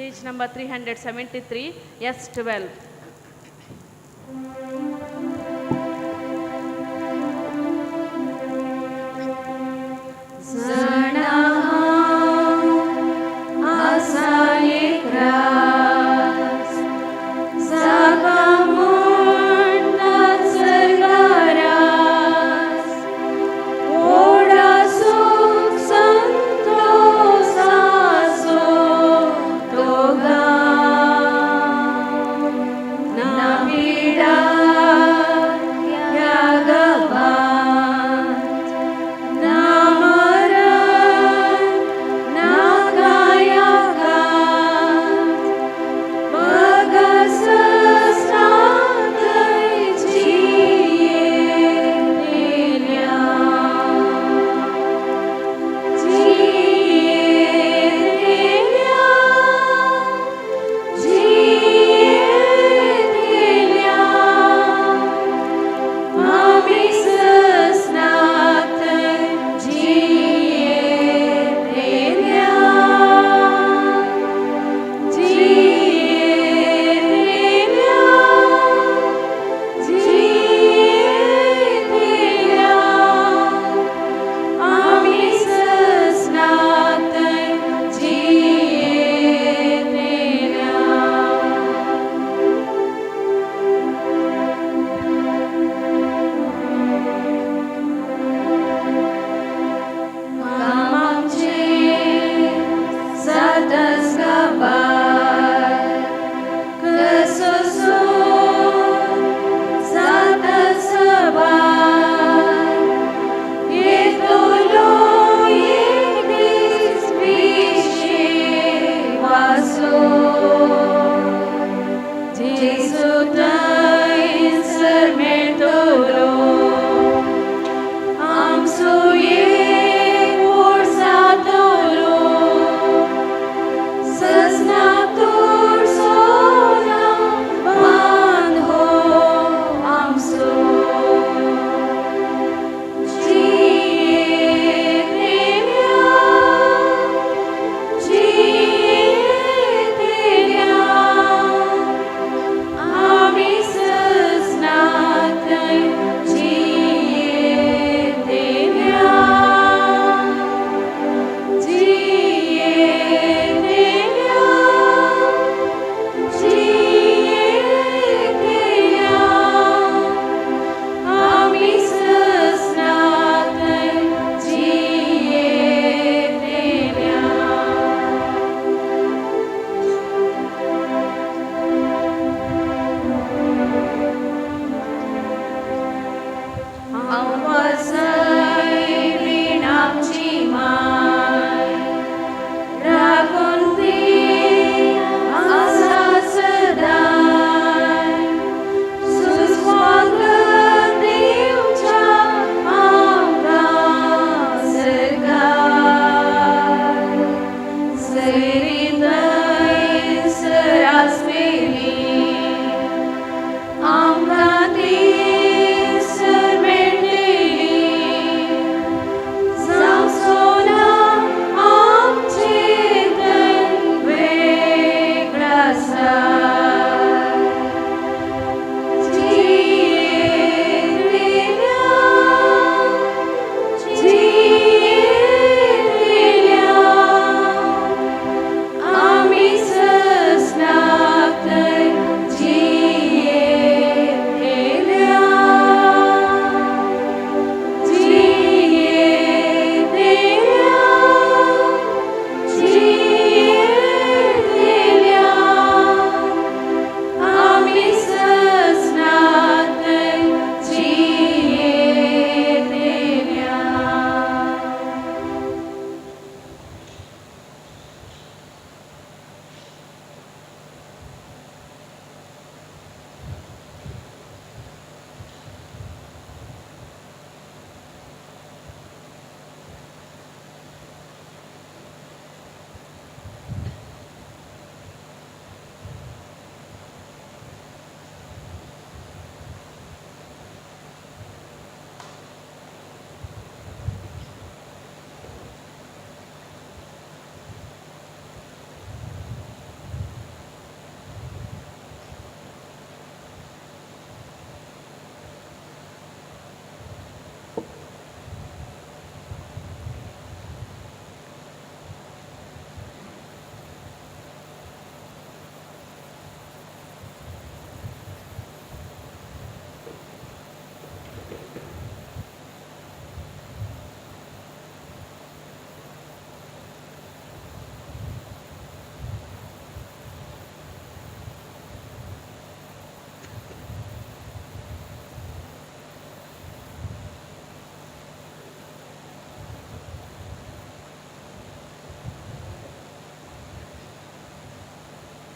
page number 373, S12.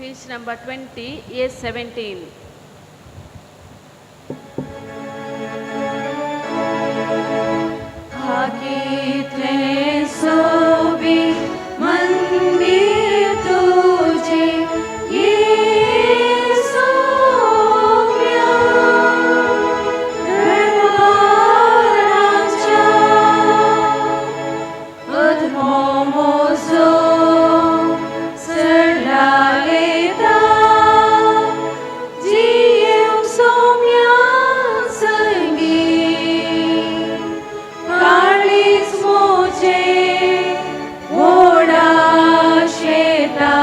Page number 20, A17. भागितले Sobi मंदिर तुझे येशूया दरबाराच्या अधमोमोजो सरलालेता जीव सोम्या संगी काळीच मोजे ओढा शेता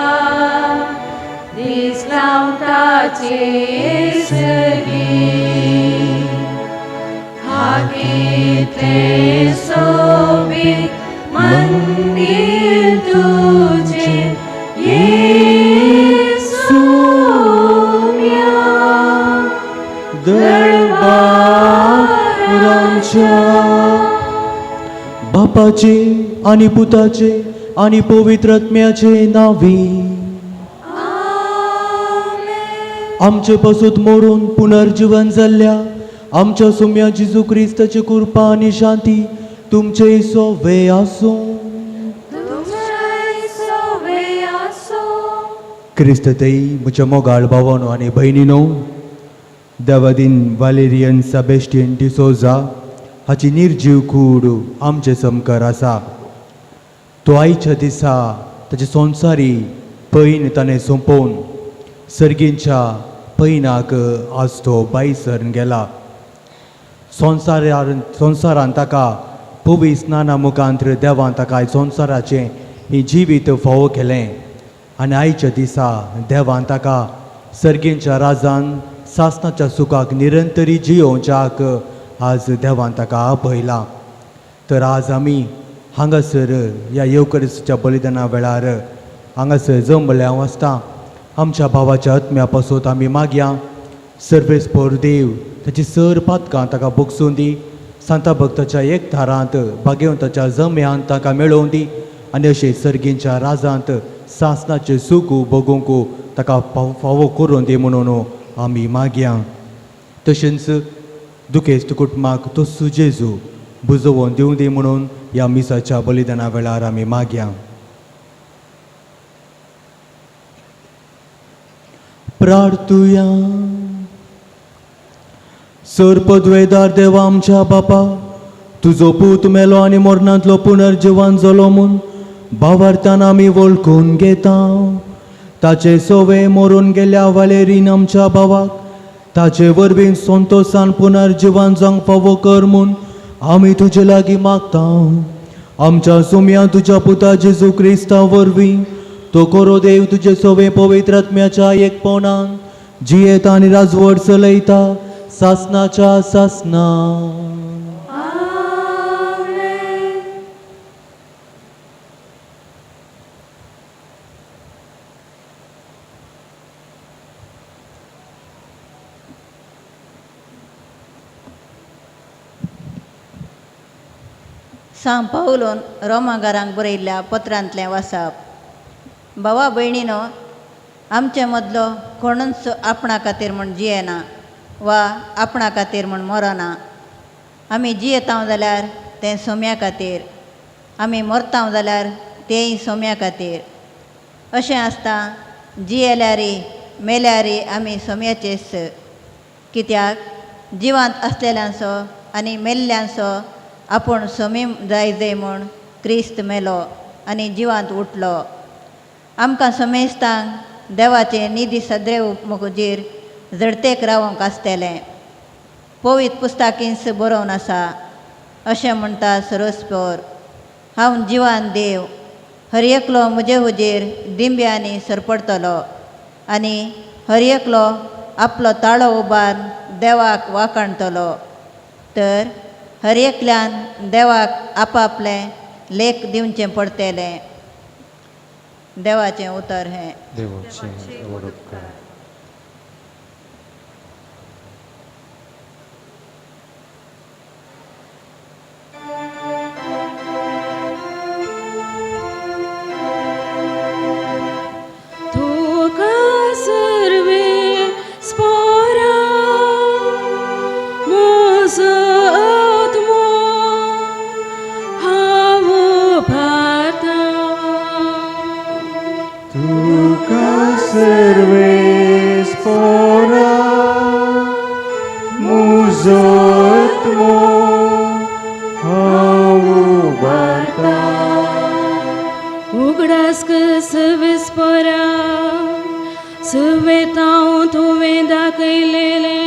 दिसलावताचे सगी हागीतले सोबी मंदिर तुझे येशूया दरबारांच्या बापाचे आणि पुताचे आणि पवित्र आत्म्याचे नावी आमचे पासून मोरून पुनर्जीवन जाल्ल्या आमच्या सोम्या जेजू क्रिस्ताची कृपा आणि शांती तुमचे सोवे आसो. क्रिस्त तेई म्हज्या मोगाळ भावानो आनी भयणीनो, देवादीन वालेरियन सबेस्टियन डिसोजा हाची निर्जीव कूड आमचे समकार आसा. तो आयच्या दिसा ताचे संवसारी पैन ताणें सोंपोवन सर्गींच्या पैनाक आज तो बाईसरण गेला. संवसारान ताका पवी स्नाना मुखांत्र देवान ताका संवसाराचें ही जिवीत फावो केलें आनी आयच्या दिसा देवान ताका सर्गींच्या राजान सासणाच्या सुखाक निरंतरी जियोवच्याक आज देवान ताका आपयला. तर आज आमी हांगासर ह्या येवकरिस्ताच्या बलिदाना वेळार हांगासर जमल्यां आसता आमच्या भावाच्या आत्म्या पासून आमी मागया सर्वेस्पोर देव ताची सर पातकां ताका भोगसून दी. सांता भक्ताच्या एक थारांत भाग्यवंताच्या जम्यांत ताका मेळोवन दी आनी अशें सर्गींच्या राजांत सासणाचें सूख भोगूंक ताका फावो करून दी म्हणून आमी मागया. तशेंच दुखेस्त कुटुंबाक तो जेजू बुजोवन दिवं दी म्हणून ह्या मिसाच्या बलिदाना वेळार आमी मागया. प्रार्थुया. सरपदवेदार देवा आमच्या बापा, तुजो पूत मेलो आनी मरणांतलो पुनर्जिवान जालो म्हूण भावार्थान आमी वळखून घेता. ताचे सोवे मरून गेल्या वालेरीन आमच्या भावाक ताचे वरवीं संतोशान पुनर्जिवान जावंक फावो कर म्हूण आमी तुजे लागीं मागता. आमच्या सुम्या तुज्या पुता जेजू क्रिस्ता वरवीं तो कोरो देव तुजे सोवे पवित्र आत्म्याच्या एकपणान जियेता आनी राजवट चलयता सासणाच्या सासना. सांग पावलोन रोमागारांक बरयल्ल्या पत्रांतलें वाचप. भावा भयणीनो, आमचे मदलो कोणूच आपणा खातीर म्हूण जियेना वा आपणा खातीर म्हूण मरना. आमी जियेता जाल्यार तें सोम्या खातीर, आमी मरता जाल्यार तेंय सोम्या खातीर. अशें आसता जियेल्यारी मेल्यारी आमी सोम्याचेच. कित्याक जिवांत आसलेल्यांचो आनी मेल्ल्यांचो आपूण सोमी जाय म्हूण क्रिस्त मेलो आनी जिवांत उठलो. आमकां सोमेस्तांक देवाचे निधी सद्रेव मुखार जडतेक रावंक आसतलें. पवित्र पुस्तकांत बरोवन आसा. अशें म्हणटा सरस्पोर, हांव जिवान देव हर एकलो म्हजे हुजेर दिंब्यांनी सरपडटलो आनी हर एकलो आपलो ताळो उबार देवाक वाखणतलो. तर हर एकल्यान देवाक आपापलें लेख दिवचें पडटलें. देवाचें उतर हें. तुका सर्वेस्परा मुजोत्मो हाउबाता उगडास सर्वेस्परा सुवेताओं तुवे दाखयलेले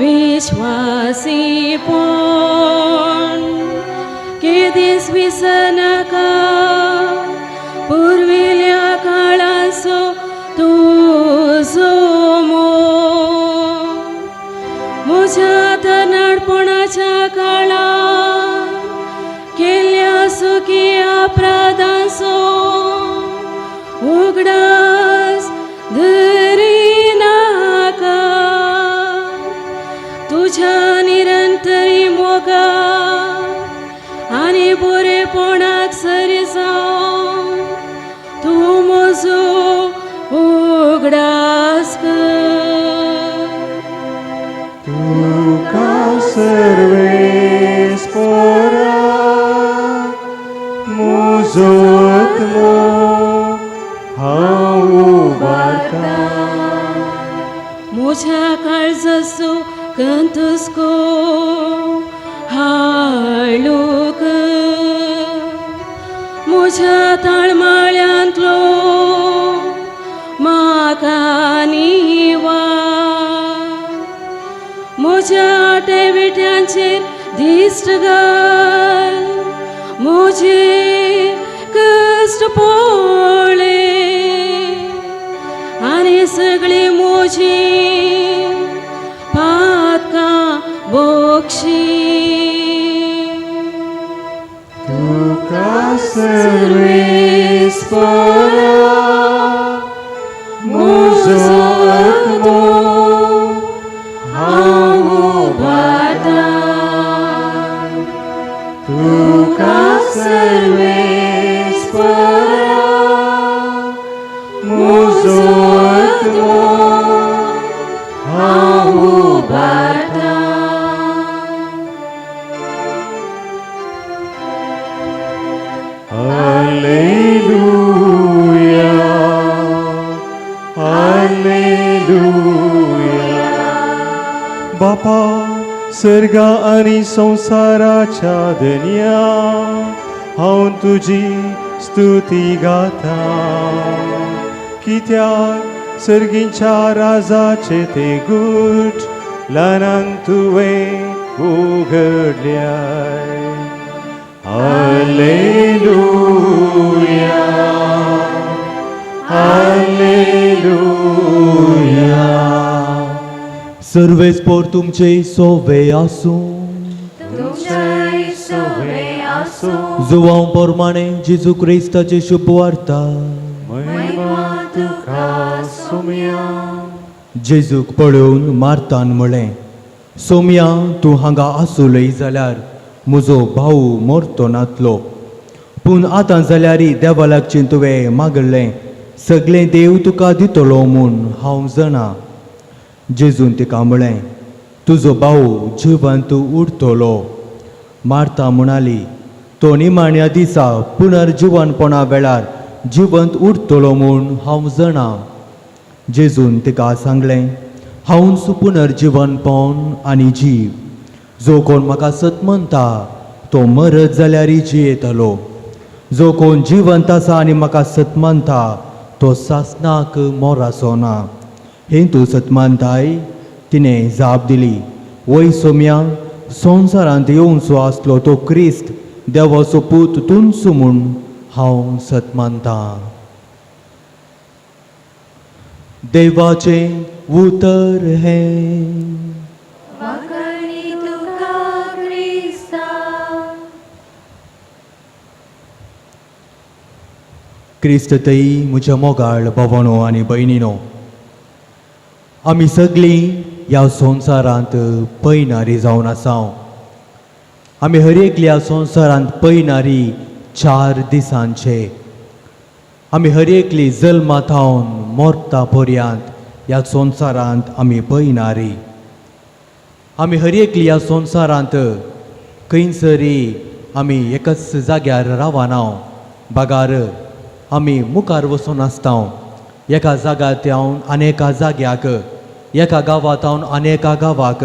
विश्वासी पण केदीस विसनाका पूर्विल्या काळाचो तुझो मोग म्हज्या तरणाटपणाच्या काळात केल्ल्या सुखी अपराधांचो उगडास धरिनाका तुझ्या निरंतरी मोगा आनी बरेपणाक सरी जावन तूं म्हजो उगडास कर तुका सर्वेस्परा मुजोत्मो हाउबाता म्हज्या काळजाचो कंतुस्को हाळूक म्हज्या ताळमाळ्यांतलो म्हाका निवा म्हज्या आटे विट्यांचेर दिश्ट घाल म्हजे कश्ट पळय आनी सगळी म्हजी पातकां बक्षी तुका सर्वेस्परा मुजोत्मो हाउबाता तुका सर्वेस्परा मुजोत्मो हाउबाता Alleluia, Alleluia. बापा सर्गा आणि संसाराच्या दन्या हांव तुजी स्तुती गाता कित्याक सर्गींच्या राजाचे ते गुट ल्हानान तुवें उगडल्याय Alleluia, Alleluia. सर्वेस्पोर तुमचे सोवे आसूं तुमचे सोवे आसूं जुवांव पोरमाणे जेजू क्रिस्ताचे शुभ वार्ता महिमा तुका सोम्या जेजूक पळोवन मार्तान म्हळें सोम्या तूं हांगा आसुलय जाल्यार म्हजो भाऊ मरतो नातलो पूण आतां जाल्यारय देवा लागचीं तुवें मागलें सगळें देव तुका दितलो म्हूण हांव जाणा जेजून तिका म्हळें तुजो भाऊ जिवंत उरतलो मार्ता म्हणाली तो निमाण्या दिसा पुनर्जिवनपणा वेळार जिवंत उरतलो म्हूण हांव जाणा जेजून तिका सांगलें हांवच पुनर्जिवनपण आनी जीव जो कोण म्हाका सत म्हणटा तो मरत जाल्यारय जियेतलो जो कोण जिवंत आसा आनी म्हाका सत म्हणटा तो सासनाक मोराचो ना हें तूं सत मानताय तिणें जाप दिली वय सोम्या संवसारांत येवचो आसलो तो क्रिस्त देवाचो पूत तूंच म्हूण हांव सत मानतां देवाचें उतर हें वाकणी तुका क्रिस्ता क्रिस्ततई म्हज्या मोगाळ भावांनो आनी भयणीनो आमी सगळीं ह्या संवसारांत पयनारी जावन आसाव आमी हर एकल्या संवसारांत पयनारी 4 दिसांचे आमी हर एकली जल्माथावन मोरता पर्यंत ह्या संवसारांत आमी पयनारी आमी हर एकली ह्या संवसारांत खंयसरी आमी एकच जाग्यार रावना बागार आमी मुखार वचून आसता एका जाग्यात्यावन आनेका जाग्याक एका गांवांतावन आनेका गांवाक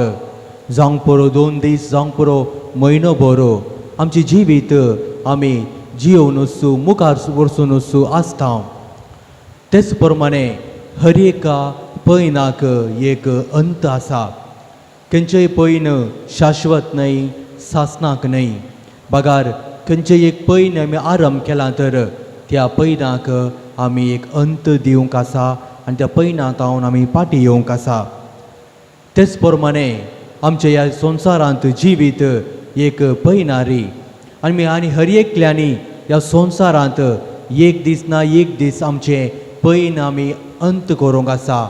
जावंक पुरो 2 दीस जावंक पुरो म्हयनो भरो आमची जिवीत आमी जियोवन वचूं मुखार वचून वचूं आसता तेच प्रमाणे हर एका पैनाक एक अंत आसा खंयचेय पैन शाश्वत न्हय सासनाक न्हय बागार खंयचेय एक पैन आमी आरंभ केला तर त्या पैनाक आमी एक अंत दिवंक आसा आनी त्या पैनांतावन आमी फाटीं येवंक आसा तेच प्रमाणे आमच्या ह्या संवसारांत जिवीत एक पैनारी आनी हर एकल्यांनी ह्या संवसारांत एक दीस ना एक दीस आमचे पैन आमी अंत करूंक आसा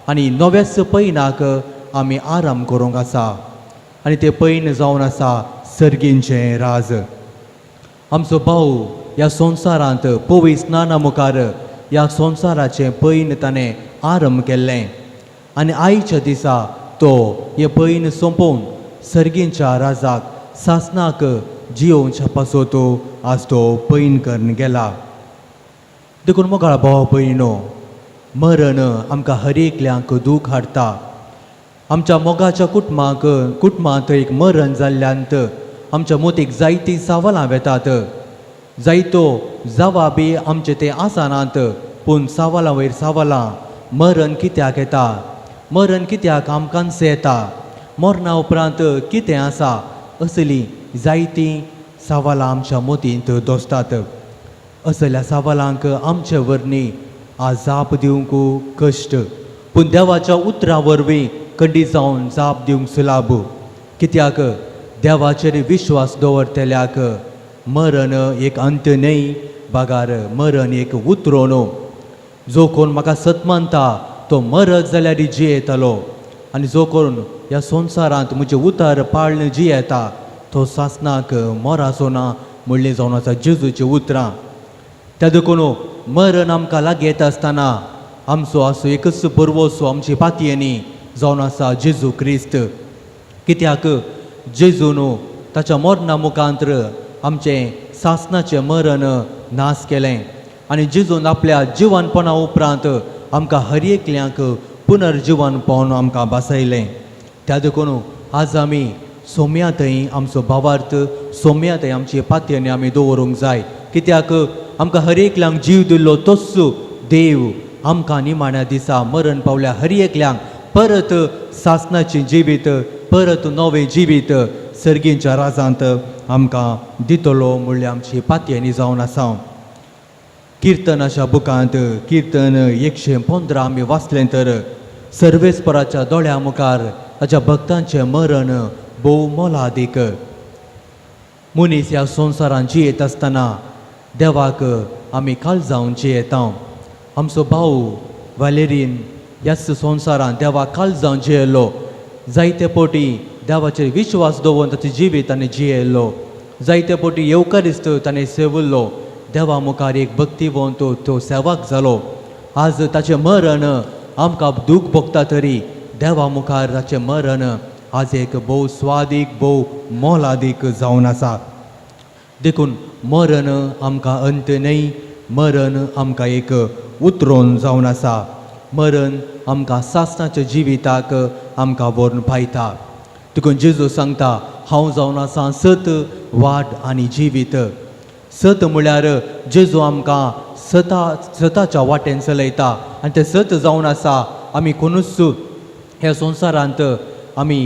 आनी नव्याच पैनाक आमी आराम करूंक आसा आनी तें पैन जावन आसा सर्गींचें राज आमचो भाऊ ह्या संवसारांत पवी स्नाना मुखार ह्या संवसाराचें पैन ताणें आरंभ केल्लें आनी आयच्या दिसा तो हें पैन सोंपोवन सर्गींच्या राजाक सासनाक जियोवच्या पासत आज तो पैन करून गेला देखून मोगाळ भाव भयणो मरण आमकां हर एकल्यांक दूख हाडटा आमच्या मोगाच्या कुटुंबांत एक मरण जाल्ल्यांत आमच्या मोतीक जायतीं सावलां येतात जायतो जबाबी आमचे ते आसनात पूण सावलां वयर सावलां मरण कित्याक येता मरण कित्याक आमकांच येता मरणा उपरांत कितें आसा असलीं जायतीं सावलां आमच्या मोतींत दोसतात असल्या सावलांक आमचे वरवीं आज जाप दिवंक कश्ट पूण देवाच्या उतरां वरवीं खंडी जावन जाप दिवंक सुलाभ कित्याक देवाचेर विश्वास दवरतल्याक मरण एक अंत न्हय बागार मरण एक उतरो न्हू जो कोण म्हाका सत मानता तो मरत जाल्यार जियेतलो आनी जो कोण ह्या संवसारांत म्हजें उतर पाळण जियेता तो सासनाक मोराचो ना म्हणलें जावन आसा जेजूचें उतरां त्या देखून मरण आमकां लागीं येता आसतना आमचो आसो एकच बरवोसो आमची पातयेनी जावन आसा जेजू क्रिस्त कित्याक जेजून ताच्या मरणा मुखांत्र आमचें सासनाचें मरण नास केलें आनी जेजून आपल्या जिवनपणा उपरांत आमकां हर एकल्यांक पुनर्जिवन पावन आमकां बसयलें त्या देखून आज आमी सोम्या थंय आमचो भावार्थ सोम्या थंय आमची पातयेनी आमी दवरूंक जाय कित्याक आमकां हर एकल्यांक जीव दिल्लो तोच देव आमकां निमाण्या दिसा मरण पावल्या हर एकल्यांक परत सासनाचें जिवीत परत नवें जिवीत सर्गींच्या राजांत आमकां दितलो म्हणल्यार आमची पातयेनी जावन आसा किर्तनाच्या बुकांत किर्तन 115 आमी वाचलें तर सर्वेस्पराच्या दोळ्या मुखार ताच्या भक्तांचें मरण भोव मोलादीक मनीस ह्या संवसारांत जियेत आसतना देवाक आमी काळजावन जियेता आमचो भाऊ वालेरीन ह्याच संवसारांत देवाक काळजावन जियेलो जायते पोटी देवाचेर विश्वास दवरून ताचें जिवीत ताणें जियेलो जायते पोटी येवकारिस्त ताणें सेवल्लो देवा मुखार एक भक्तीवंत तो सेवक जालो आज ताचें मरण आमकां दूख भोगता तरी देवा मुखार ताचें मरण आज एक भोव स्वादीक भोव मोलादीक जावन आसा देखून मरण आमकां अंत न्हय मरण आमकां एक उतरोन जावन आसा मरण आमकां सासनाच्या जिविताक आमकां व्हरून पायता देखून जेजू सांगता हांव जावन आसा सत वाट आनी जिवीत सत म्हळ्यार जेजू आमकां सताच्या वाटेन चलयता आनी तें सत जावन आसा आमी कोणूच ह्या संवसारांत आमी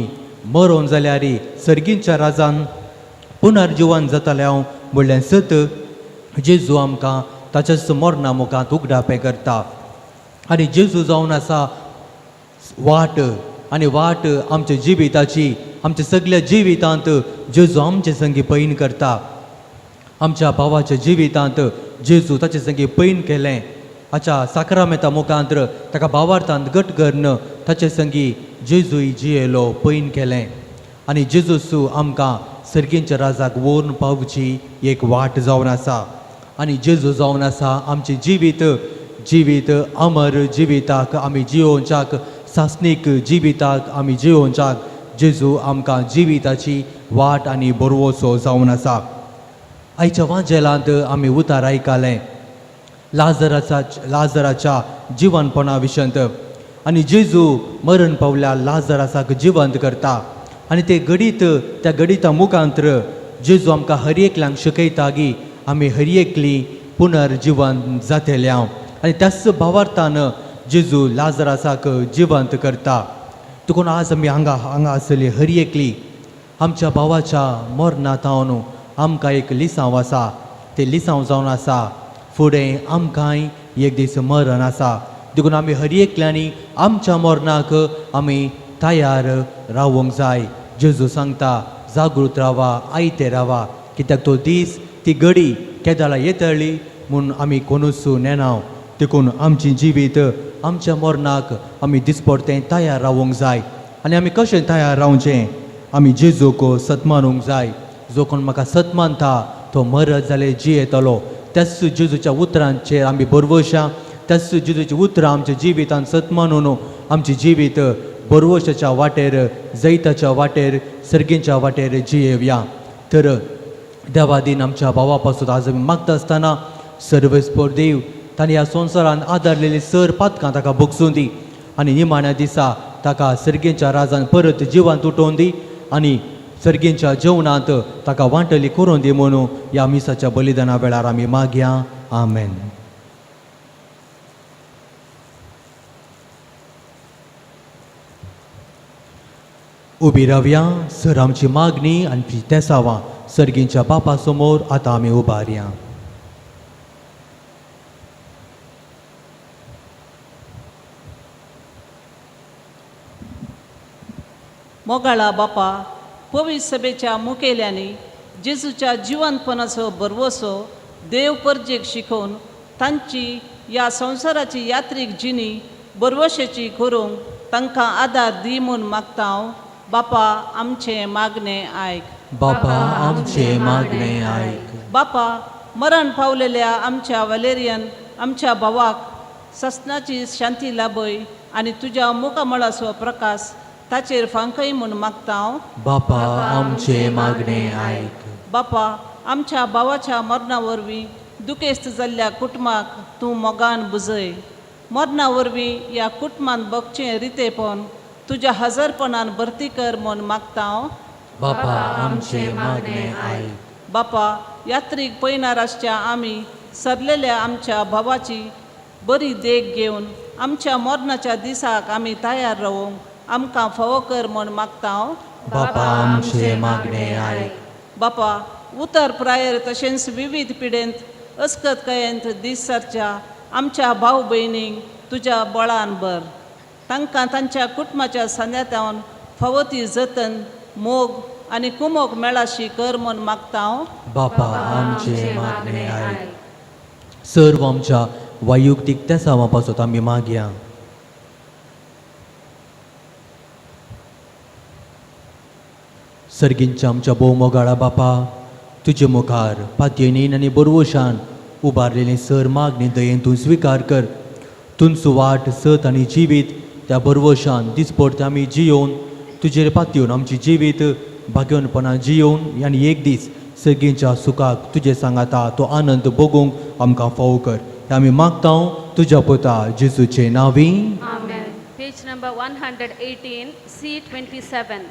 मरोन जाल्यार सर्गींच्या राजान पुनर्जिवन जातालें हांव म्हणलें सत जेजू आमकां ताच्याच मरणा मुखांत उगडापें करता आनी जेजू जावन आसा वाट आनी वाट आमच्या जिविताची आमच्या सगळ्या जिवितांत जेजू आमचे संगी पैन करता आमच्या भावाच्या जिवितांत जेजू ताचे संगी पैन केलें हाच्या साक्रामेंता मुखांत्र ताका भावार्थांत घट करून ताचे संगी जेजूय जियेलो पैन केलें आनी जेजूसू आमकां सर्गींच्या राजाक व्हरून पावची एक वाट जावन आसा आनी जेजू जावन आसा आमचें जिवीत अमर जिविताक आमी जियोवच्याक सासनीक जिविताक आमी जियोवच्याक जेजू आमकां जिविताची वाट आनी बरवोसो जावन आसा आयच्या वांजेलांत आमी उतार आयकलें लाजराच्या जिवंतपणा विशंत आनी जेजू मरण पावल्या लाजरासाक जिवंत करता आनी ते गडीत त्या गडिता मुखांत्र जेजू आमकां हर एकल्यांक शिकयता की आमी हर एकली पुनर्जिवंत जातल्या आनी त्याच भावार्थान जेजू लाजरासाक जिवंत करता देखून आज आमी हांगा आसली हर एकली आमच्या भावाच्या मरणांत न्हू आमकां एक लिसांव आसा ते लिसांव जावन आसा फुडें आमकांय एक दीस मरण आसा देखून आमी हर एकल्यांनी आमच्या मरणाक आमी तयार रावूंक जाय जेजू सांगता जागृत रावा आयते रावा कित्याक तो दीस ती घडी केदाळा येतली म्हूण आमी कोणूच नेनाव देखून आमची जिवीत आमच्या मरणाक आमी दिसपडतें तयार रावूंक जाय आनी आमी कशें तयार रावचें आमी जेजूक सत्मानूंक जाय जो कोण म्हाका सत्मानता तो मरत जाल्यार जियेतलो त्याच जेजूच्या उतरांचेर आमी बरवशा त्याच जेजूची उतरां आमच्या जिवितांत सत्मानून आमची जिवीत बरवशाच्या वाटेर जैताच्या वाटेर सर्गेच्या वाटेर जियेवया तर देवा दिन आमच्या भावा पासून आज आमी मागता आसतना सर्वेस्पर देव ताणें ह्या संवसारान आदारलेली सर पातकां ताका भोगसून दी आनी निमाण्या दिसा ताका सर्गेच्या राजान परत जिवांत उठोवन दी आनी सर्गेच्या जेवणांत ताका वांटली करून दी म्हणून ह्या मिसाच्या बलिदाना वेळार आमी मागया आमेन. उबी रावया सर आमची मागणी आनी तेसावां सर्गींच्या बापा समोर आतां आमी उबारया. मोगाळा बापा पवित्र सभेच्या मुखेल्यांनी जेजूच्या जिवंतपणाचो बरवसो देव परजेक शिकोवन तांची ह्या संवसाराची यात्रीक जिणी बरवशेची करूंक तांकां आदार दी म्हूण मागता हांव. बापा आमचें मागणें आयक. बापा आमचें मागणें आयक. बापा मरण पावलेल्या आमच्या वलेरियन आमच्या भावाक सस्नाची शांती लाभय आनी तुज्या मुखामळाचो प्रकाश ताचेर फांकय म्हूण मागता हांव. बापा आमचें मागणें आयक. बापा आमच्या भावाच्या मरणा वरवीं दुखेस्त जाल्ल्या कुटुंबाक तूं मोगान बुजय. मरणा वरवीं ह्या कुटुंबान भोगचें रितेपण तुज्या हजरपणान भरती कर म्हूण मागता हांव. बापा आमचें मागणें आयक. बापा यात्रीक पयणार आसच्या आमी सरलेल्या आमच्या भावाची बरी देख घेवन आमच्या मरणाच्या दिसाक आमी तयार रावूंक आमकां फावो कर म्हूण मागता हांव. बापा आमचें मागणें आयक. बापा उतर प्रायर तशेंच विविध पिडेंत अस्कत कयेंत दीस सरच्या आमच्या भाव भयणींक तुज्या बळान भर. तांकां तांच्या कुटुंबाच्या सांद्यातावन फावो ती जतन मोग आनी कुमोग मेळाशी कर म्हूण मागता हांव. बापा आमचें मागणें आयक. सर्व आमच्या वायुक्तीक तेसावां पासून आमी मागया. सर्गींच्या आमच्या भोव मोगाळा बापा तुजे मुखार पातयेनीन आनी बरवशान उबारलेली सर मागणी दयेन तूं स्विकार कर. तुमचो वाट सत आनी जिवीत त्या बरवशान दिसपडते आमी जियोवन तुजेर पातयेवन आमची जिवीत भाग्यवनपणान जियोवन आनी एक दीस सर्गींच्या सुखाक तुजे सांगाता तो आनंद भोगूंक आमकां फावो कर. हें आमी मागता तुज्या पुता जेजूचे नांवी. Amen. Page number 118, C27.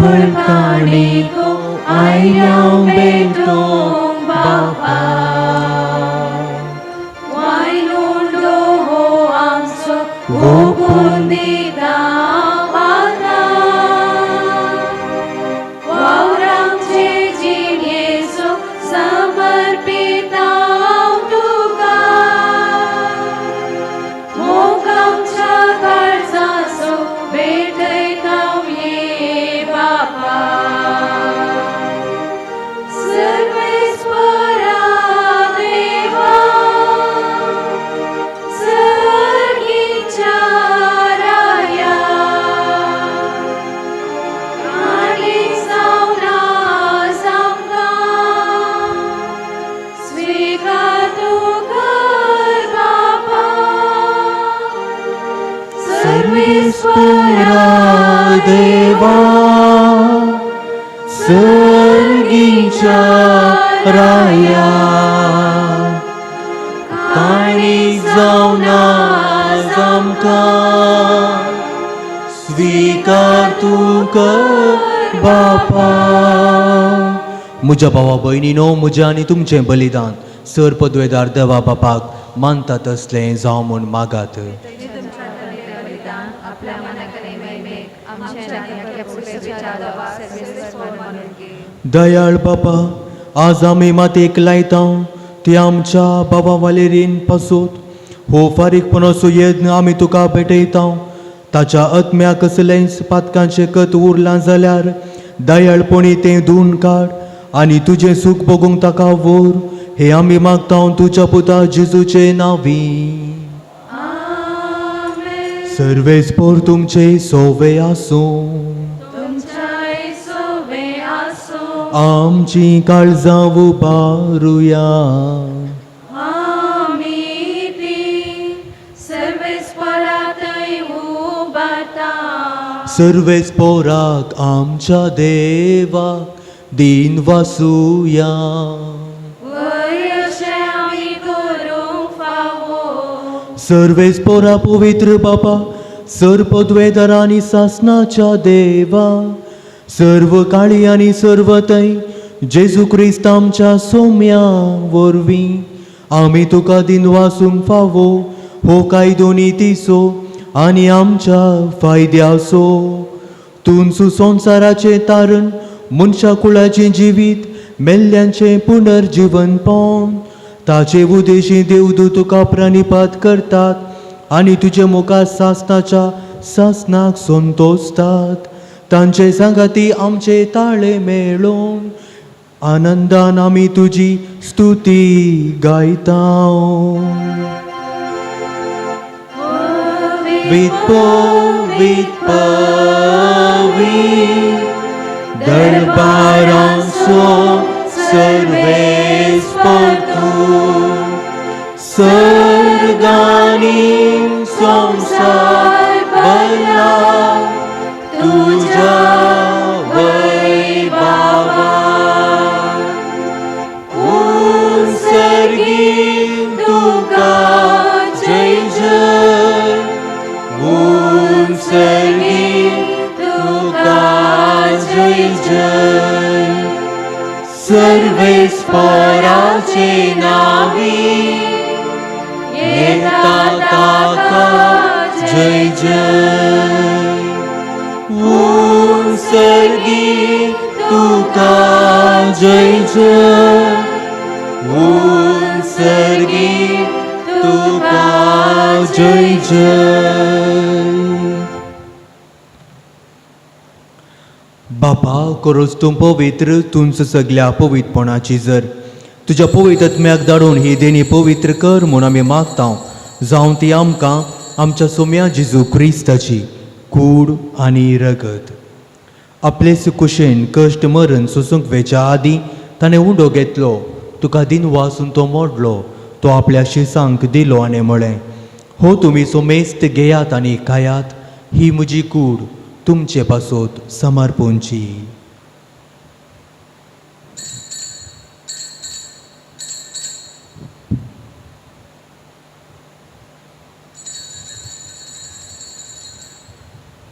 Volcánico, airão bentum bapa. Wainundo ho amso, vupundida wana. Wauram chejin Yesu, samarpita tuka. Mokam chakar zaso, betai tau ye bapa. Sarvespara deva, sargicha raya. Kali sauna samka, svikatu kar bapa. सर्वेश्वरा देवा सर्गीच्या राया काणीक जावन आज आमकां स्वीकार तूं कर बापा. म्हज्या भावा भयणीनो, म्हजें आनी तुमचें बलिदान सर पदवेदार देवा बापाक मानता तसलें जावं म्हूण मागात. दयाळ बापा, आज आमी मातयेक लायता ती आमच्या बाबा वालेरीन पासूत हो फारीकपणाचो यत्न आमी तुका भेटयता. ताच्या आत्म्याक कसलेंच पातकांचें कत उरलां जाल्यार दयाळपणी तें धुवन काड आनी तुजें सूख भोगूंक ताका व्हर. हे आमी मागता तुज्या पुता जेजूचे नांवी. सर्वेस्पोर तुमचे सोवे आसूं. आमची काळजां उबारुया. सर्वेस्पोराक आमच्या देवाक दिन वासुया. सर्वेस्पोरा पवित्र बापा, सर पदवेदार आनी सासणाच्या देवा, सर्व काळी आनी सर्वतय जेजू क्रिस्त आमच्या सोम्या वरवीं आमी तुका दिन वासूंक फावो हो कायदो नितीसो आनी आमच्या फायद्याचो. तुमचो संवसाराचें तारण मनशा कुळाचें जिवीत मेल्ल्यांचें पुनर्जीवनपण ताचे उदेशी देवदूत तुका प्रणिपात करतात आनी तुजे मुखार सासणाच्या सासणाक संतोसतात. तांचे सांगाती आमचे ताळे मेळोवन आनंदान आमी तुजी स्तुती गायता. पवित दरबारांचो सर्वेस्पर तूं, सर्गांनी संवसार भरला तुज्या वैभवान. उंचरगीं तुका जय जय, उंचरगीं तुका जय जय. सर्वेस्पराचे नावी येता ताका जय जय. उंचरगीं तुका जय जय, उंचरगीं तुका जय जय. बापा, करोस तूं पवित्र तुंच सगळ्या पवित्रपणाची जर तुज्या पवित्र आत्म्याक धाडून ही देणी पवित्र कर म्हूण आमी मागता. जावं ती आमकां आमच्या सोम्या जेजू क्रिस्ताची कूड आनी रगत. आपलेच कुशेन कश्ट मरण सोसूंक वेच्या आदीं ताणें उंडो घेतलो. तुका दिन वासून तो मोडलो. तो आपल्या शिसांक दिलो आनी म्हळें, हो तुमी सोमेस्त घेयात आनी खायात, ही म्हजी कूड तुमचे पासोत समर्पूंची.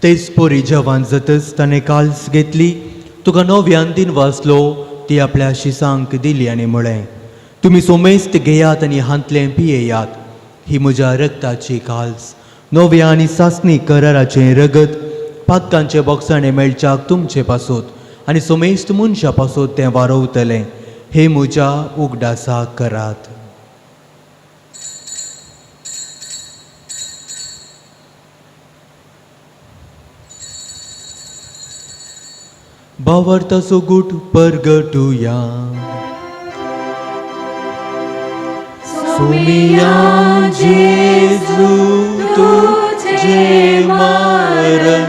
तेच पोरी जेवण जातच ताणें काल्स घेतली. तुका नव्यान दिन वाचलो ती आपल्या शिसांक दिली आनी म्हळें, तुमी सोमेस्त घेयात आनी हांतलें पियेयात, ही म्हज्या रगताची काल्स, नव्या आनी सासणी कराराचें रगत, पातकांचे बोगसाणे मेळच्याक तुमचे पासोत आनी सोमेस्त मनशा पासोत तें वारोवतलें. हे म्हज्या उगडासाक करात. भावार्थाचो गूट परगटुया. सोमिया जेजू तुझे मरण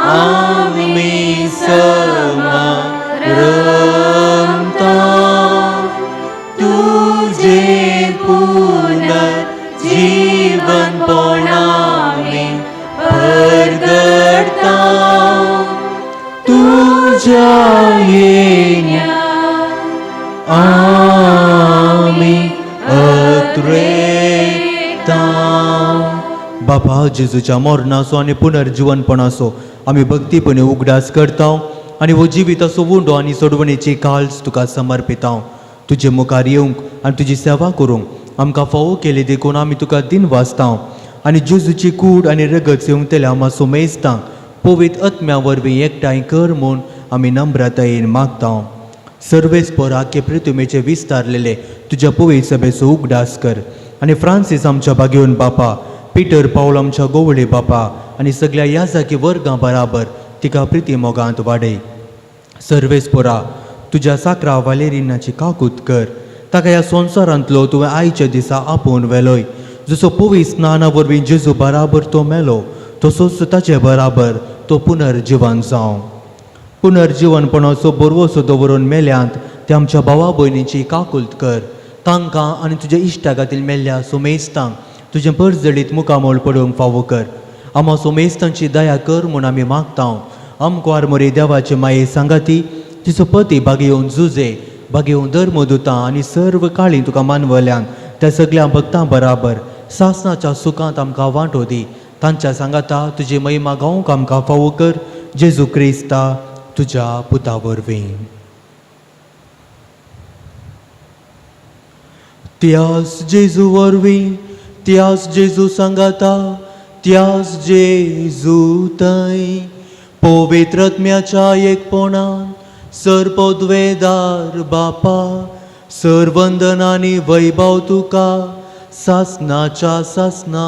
आमी समरमता, तुझे पुनर्जीवनपणाने परगटता. तुझ्या येण्या बापा जेजूच्या मरणाचो आनी पुनर्जीवनपणाचो आमी भक्तीपणे उगडास करता आनी हो जिविताचो उंडो आनी सोडवणेची काळज तुका समर्पिता. तुजे मुखार येवंक आनी तुजी सेवा करूंक आमकां फावो केले देखून आमी तुका दिन वाचता आनी जेजूची कूड आनी रगत सेवंतल्या मातसो मेजता पवित्र आत्म्या वरवीं एकठांय कर म्हूण आमी नम्रतायेन मागता. सर्वेस्पर आख्खे पृथ्वीचे विस्तारलेले तुज्या पवित्र सभेचो उगडास कर आनी फ्रांसीस आमच्या बागेवन बापा, पिटर पावल आमच्या गोवळे बापा आनी सगळ्या याजाकी वर्गां बराबर तिका प्रिती मोगांत वाडय. सर्वेस्परा तुज्या साकरा वालेरिनाची काकूत कर. ताका ह्या संवसारांतलो तुवें आयच्या दिसा आपोवन वेलोय. जसो पवित्र स्नाना वरवीं जेजू बराबर तो मेलो तसोच ताचे बराबर तो पुनर्जीवन जावं. पुनर्जीवनपणाचो बरवसो दवरून मेल्यांत ते आमच्या भावा भयणीची काकुल्त कर. तांकां आनी तुज्या इश्टागातील मेल्ल्या सोमेस्तांक तुजें परजडीत मुखामोल पडोवंक फावो कर. आमा सोमेस्तांची दया कर म्हूण आमी मागता. आमकां मोरी देवाचे माये सांगाती तिचो पती बागेवन झुजे बागेवन धर्मदुतां आनी सर्व काळी तुका मानवल्यान त्या सगळ्या भक्तां बराबर सासणाच्या सुखांत आमकां वांटो दी. तांच्या सांगाता तुजी महिमा गावंक आमकां फावो कर. जेजू क्रिस्ता तुज्या पुता वरवीं. त्यास जेजू वरवीं त्यास जेजू सांगाता त्यास जेजू थंय पवित्र आत्म्याच्या एकपणान सरपदवेदार बापा सर्वंदनानी वैभव तुका सासनाच्या सासना.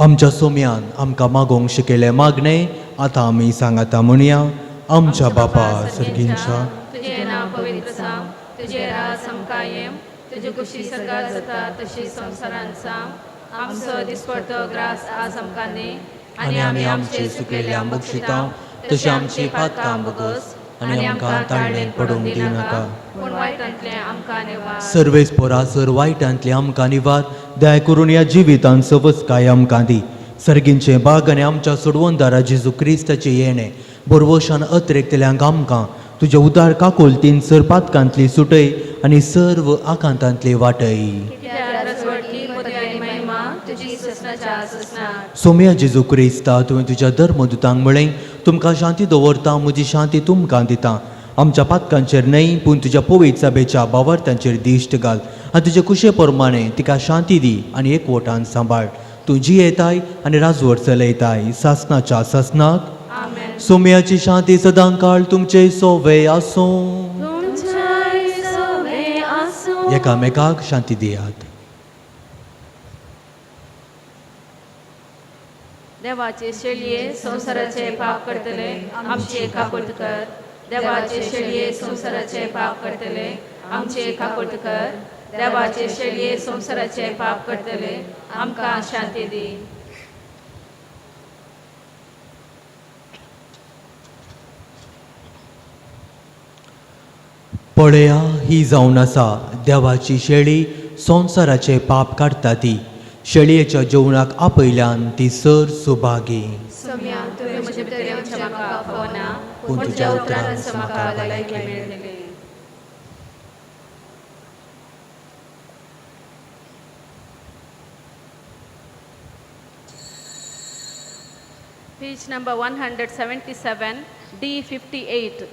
आमच्या सोम्यान आमकां मागोवंक शिकयले मागणे आतां आमी सांगाता म्हणया. आमच्या बापा सर्गींच्या तुझे नाव पवित्र सांग, तुझे राज समकायम, तुझे कुशी सकाळ जाता तशी संवसारांत सांग. आमचो दिसपडतो ग्रास आज आमकां दी आनी आमी आमचे चुकलेले बक्षिता तशी आमची पातकां बगस आनी आमकां ताळणेत पडोवंक दिनाका. पूण वायटांतले आमकां निवार. सर्वेस्परा सर वायटांतले आमकां निवार. दया करून ह्या जिवितान सवस्काय आमकां दी. सर्गींचे बाग आनी आमच्या सोडवणदारा जेजू क्रिस्ताचे येणे बरवशान अतिरेकतल्यांक आमकां तुज्या उदार काकुलतीन सर पातकांतली सुटय आनी सर्व आकांतांतली वाटय. कित्याक रजवडली पदवी आनी महिमा तुजी ससनाच्या ससनार. सोम्या जेजू क्रिस्ता तुवें तुज्या धर्मदुतांक म्हळें तुमकां शांती दवरता म्हजी शांती तुमकां दिता. आमच्या पातकांचेर न्हय पूण तुज्या पवित्र सभेच्या बावार्थांचेर दिश्ट घाल आनी तुजे कुशे प्रमाणे तिका शांती दी आनी एकवटान सांबाळ. तूं जियेताय आनी राजवट चलयताय सासनाच्या सासनाक. आमेन. सोम्याची शांती सदां काळ तुमचे सोवे आसूं. तुमचे सवे आसूं. एकामेकाक शांती दियात. देवाचे शेळये संवसाराचे पाप करतले आमचे काकुळट कर. देवाचे शेळये संवसाराचे पाप करतले आमचे काकुळट कर. देवाचे शेळये संवसाराचे पाप करतले आमकां शांती दी. पळया ही जावन आसा देवाची शेळी संवसाराचे पाप काडटा ती. शेळयेच्या जेवणाक आपयल्यान ती सर सुभागी. सोम्या तुवें म्हजे भितर येवचें म्हाका फावना पूण तुज्या उतरान म्हाका भलायकी मेळटली. Page number 177, D58.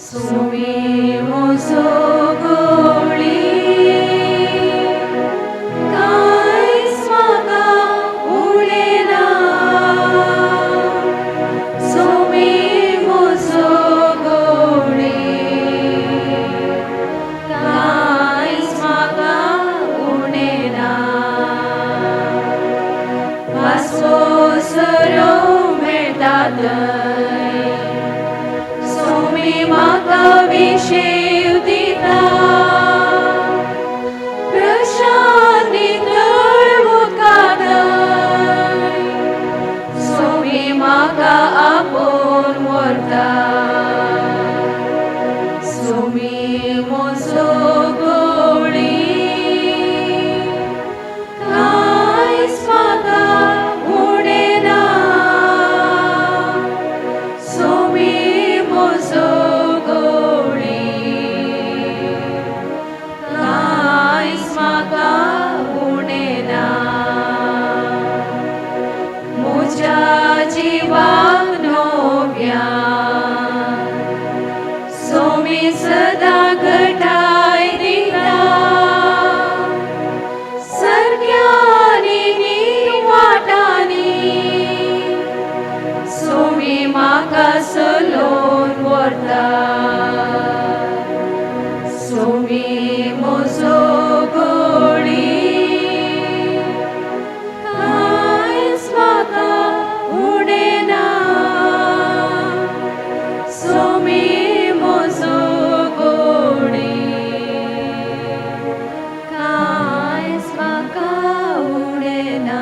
Somi moso गोळी कांयच म्हाका उणेना. सोमी मोसो गोळी कांयच म्हाका उणेना. वासो सरो मेळटा थंय सोमी म्हाका विशेव दिता. प्रशांती तळवुकां थंय सोमी म्हाका आपोवन व्हरता. सोमी म्हजो गोळी कांयच म्हाका उणेना. सोमी म्हजो तुझ्या जीवाक नव्या सोमी सदा घटाय दिला सरक्यानी वाटानी सोमी म्हाका सलोन व्हरता सोमी म्हजो घोडी कांयच म्हाका उडेना सोमी म्हजो घोडी कांयच म्हाका उडेना.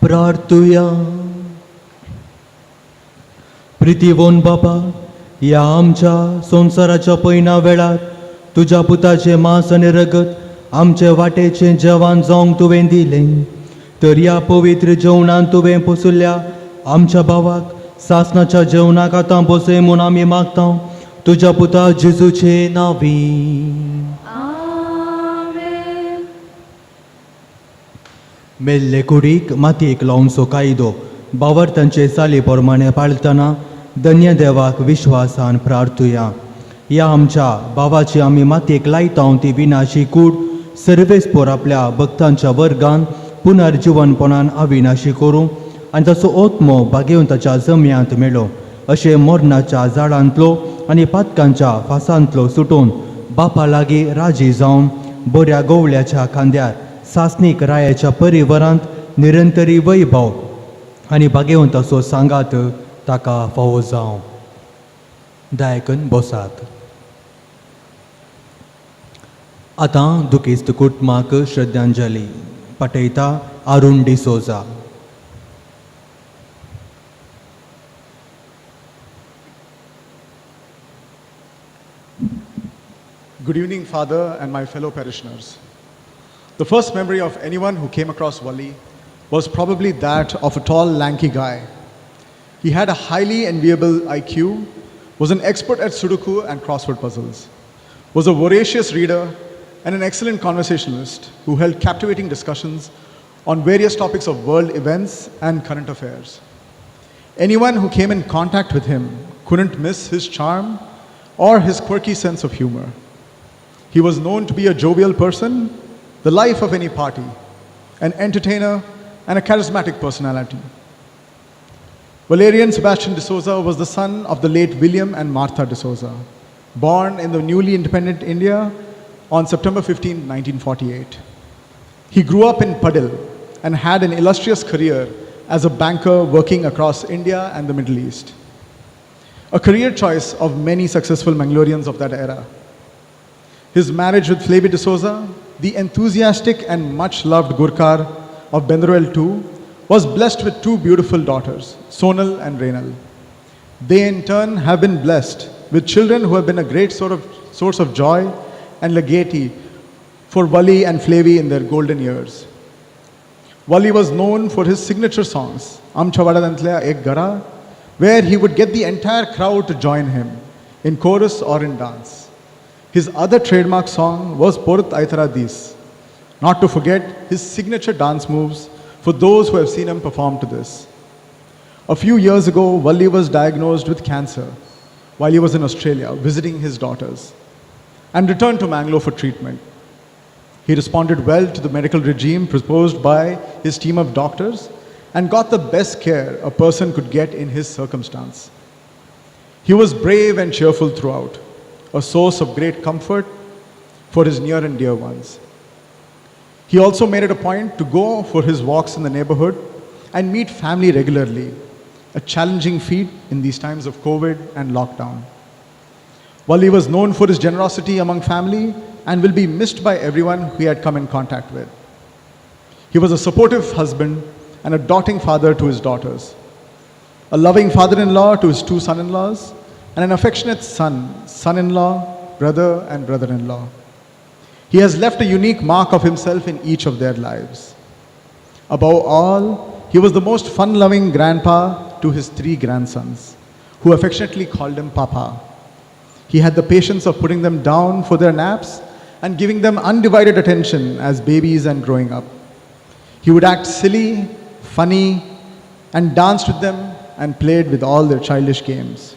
प्रार्थुया. प्रितीवोन बाबा, ह्या आमच्या संवसाराच्या पयना वेळार तुज्या पुताचें मांस आनी रगत आमचे वाटेचें जेवण जावंक तुवें दिलें. तर ह्या पवित्र जेवणान तुवें पसुल्ल्या आमच्या भावाक सासणाच्या जेवणाक आतां बसय म्हूण आमी मागता तुज्या पुता जेजूचे नांवी. आमेन. मेल्ले कुडीक मातयेक लावन सोकायदो बावर्तांचे साली प्रमाणे पाळतना धन्य देवाक विश्वासान प्रार्थुया. ह्या आमच्या भावाची आमी मातयेक लायता ती विनाशी कूड सर्वेस्पोर आपल्या भक्तांच्या वर्गान पुनर्जीवनपणान अविनाशी करूं आनी ताचो ओत्मो भाग्यवंताच्या जम्यांत मेळो. अशें मरणाच्या झाडांतलो आनी पातकांच्या फासांतलो सुटून बापा लागीं राजी जावन बऱ्या गवळ्याच्या खांद्यार सासणीक रायाच्या परिवारांत निरंतरी वैभव आनी भाग्यवंताचो सांगात ताका फावो जावं. दायकन बसात. आतां दुखिस्त कुटुंबाक श्रद्धांजली पटयता Arun D'Souza. Good evening, Father and my fellow parishioners. The first memory of anyone who came across Wali was probably that of a tall, lanky guy. He had a highly enviable IQ, was an expert at Sudoku and crossword puzzles, was a voracious reader and an excellent conversationalist who held captivating discussions on various topics of world events and current affairs. Anyone who came in contact with him couldn't miss his charm or his quirky sense of humor. He was known to be a jovial person, the life of any party, an entertainer, and a charismatic personality. Valerian Sebastian de Souza was the son of the late William and Martha de Souza, born in the newly independent India on September 15, 1948. He grew up in Padil and had an illustrious career as a banker working across India and the Middle East. A career choice of many successful Mangaloreans of that era. His marriage with Flavie de Souza, the enthusiastic and much loved Gurkar of Benderuel II, was blessed with two beautiful daughters, Sonal and Reynal. They in turn have been blessed with children who have been a great source of joy and legacy for Wali and Flavie in their golden years. Wali was known for his signature songs, Amcha Vadadantla Ek Gara, where he would get the entire crowd to join him in chorus or in dance. His other trademark song was Porth Aithara Dis, not to forget his signature dance moves for those who have seen him perform to this. A few years ago, Valli was diagnosed with cancer while he was in Australia visiting his daughters and returned to Mangalore for treatment. He responded well to the medical regime proposed by his team of doctors and got the best care a person could get in his circumstance. He was brave and cheerful throughout, a source of great comfort for his near and dear ones. He also made it a point to go for his walks in the neighborhood and meet family regularly, a challenging feat in these times of COVID and lockdown. Valli was known for his generosity among family and will be missed by everyone who he had come in contact with. He was a supportive husband and a doting father to his daughters, a loving father-in-law to his two son-in-laws, and an affectionate son-in-law, brother, and brother-in-law. He has left a unique mark of himself in each of their lives. Above all, he was the most fun-loving grandpa to his three grandsons, who affectionately called him Papa. He had the patience of putting them down for their naps and giving them undivided attention as babies and growing up. He would act silly, funny, and danced with them and played with all their childish games.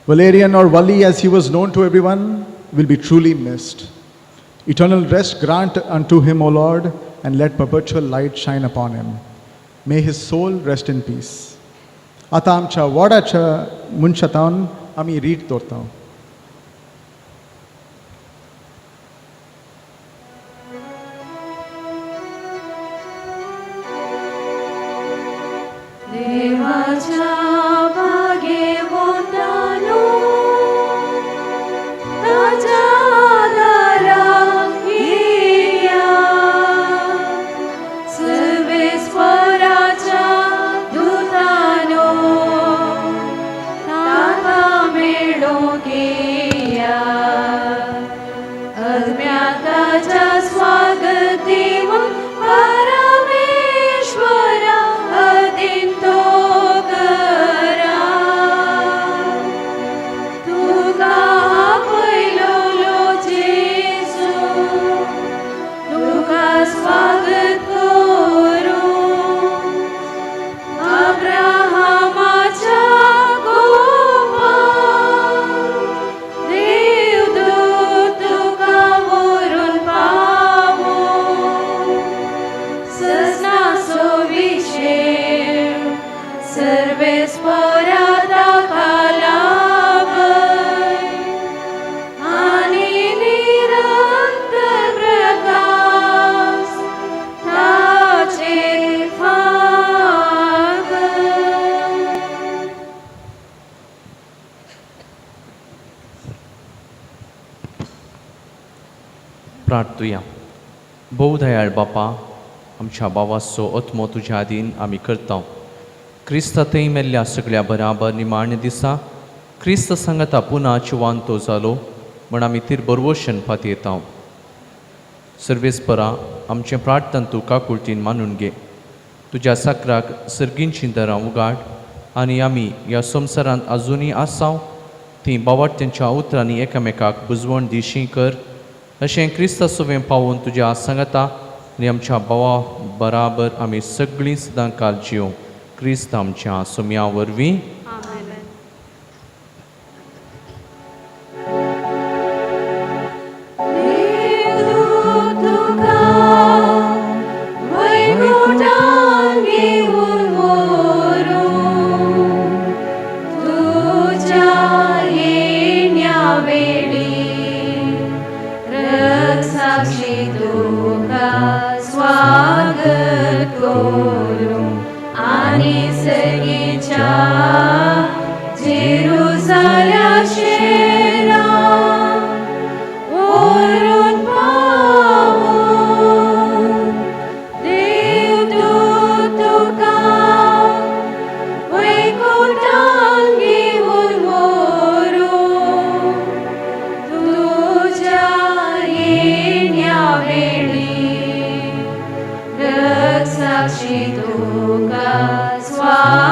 Valerian, or Valli as he was known to everyone, will be truly missed. Eternal rest grant unto him, O Lord, and let perpetual light shine upon him. May his soul rest in peace. Ata amcha wadacha munchatan ami read tortam. देवाच्या भाग्यवंतानो ताच्या दाराक येया सर्वेस्पराच्या दूतानो ताका मेळोंक येया अज्ञाताच्या स्वागत देवा परमेश्वरा अदिंतो करा तुका पयलोलो जेसू तुका स्वागत करू अब्राहमाच्या गोपाल देवदूत तुका वरून पावो सजनाचो विशेष सर्वेस्परा ताका लाभय आनी निरंतर प्रकाश ताचेर फागय. प्रार्थुया. भोवदयाळ बापा, आमच्या भावाचो आत्मो तुज्या आदीन आमी करता. क्रिस्ता थंय मेल्ल्या सगळ्या बराबर निमाणे दिसा क्रिस्त सांगता पुना जिवांतो जालो म्हण आमी तिर बरवोशन फातयेता. सर्वेस्परा आमचें प्रार्थना तूं काकुळटीन मानून घे. तुज्या साकराक सर्गींचीं दरां उगाड आनी आमी ह्या संवसारांत आजुनी आसांव तीं बावार्थ्यांच्या उतरांनी एकामेकाक बुजवण दिशीं कर. अशें क्रिस्ता सुवें पावून तुज्या सांगता आनी आमच्या भावा बराबर आमी सगळीं सदां काल जियोंक क्रिस्त आमच्या सुम्या वरवीं. देवदूत तुका वैकुंठांत घेऊन व्हरून तुज्या येण्या वेळी रगसाक्षी तुका स्वागत करूं आनी सगळींच्या जेरुसाल्या शेरां व्हरून पावूं देवदूत तुका वैकुंठांत घेऊन व्हरून तुज्या येण्या वेळी रगसाक्षी तुका स्वागत